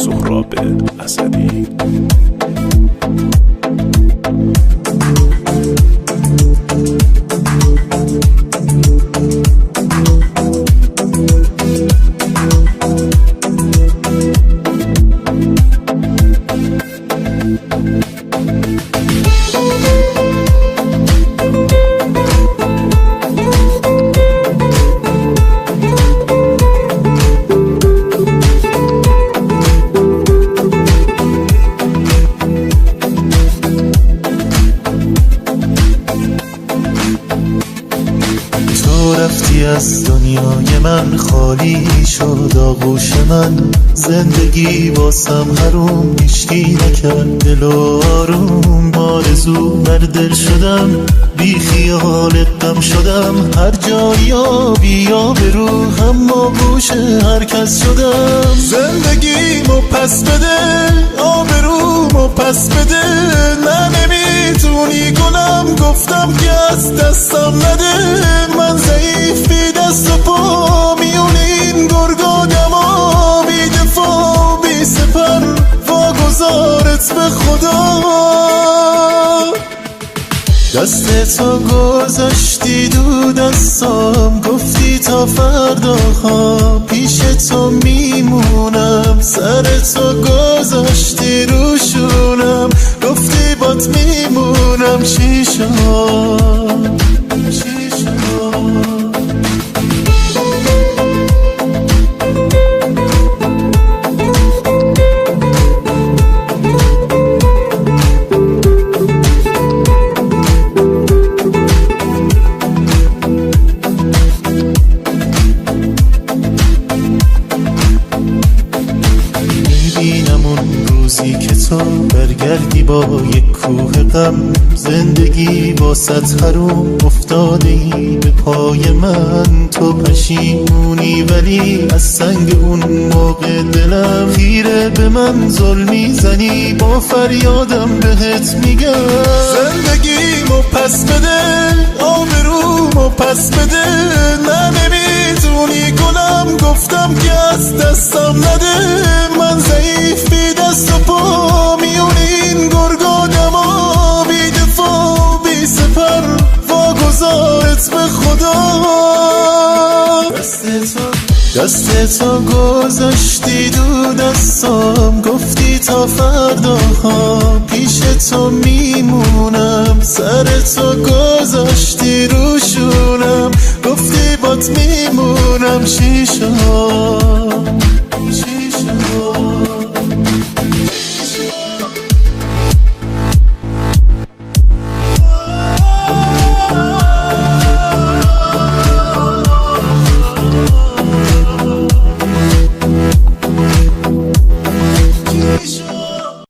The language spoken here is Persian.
سهراب اسدی. رفتی از دنیای من، خالی شد آغوش من، زندگی واسم حروم، هیچکی نکرد دل و آروم. آرزو بر دل شدم، بی خیال غم شدم، هر جایی بیا به روح، اما گوش هر کس شدم. زندگیمو پس بده، آبرومو پس بده، نه نمیتونی گلم، گفتم که از دستم نده. من ضعیف بی دست و پا، میون این گرگادم ها، بی دفاع بی سپر، واگذارت به خدا. دست تو گذاشتی دو دستام، گفتی تا فردا ها پیش تو میمونم. سر تو گذاشتی روشونم، گفتی بات میمونم. چی شد؟ میبینم اون روزی که تو برگردی با یک کوه غم، زندگی واسط حروم افتاده ای به پای من. تو پشیمونی ولی از سنگ اون موقع دلم، خیره به من ظلمی زنی، با فریادم بهت میگم. زندگیمو پس بده، آبرومو پس بده، نه نمیتونی گلم، گفتم که از دستم نده. من ضعیف بی دست و پا، میون این گرگادم ها، بی دفاع بی سپر، واگذارت به خدا. دست تو گذاشتی دو دستام، گفتی تا فردا ها پیش تو میمونم. سر تو گذاشتی روشونم، گفتی بات میمونم. چی شد؟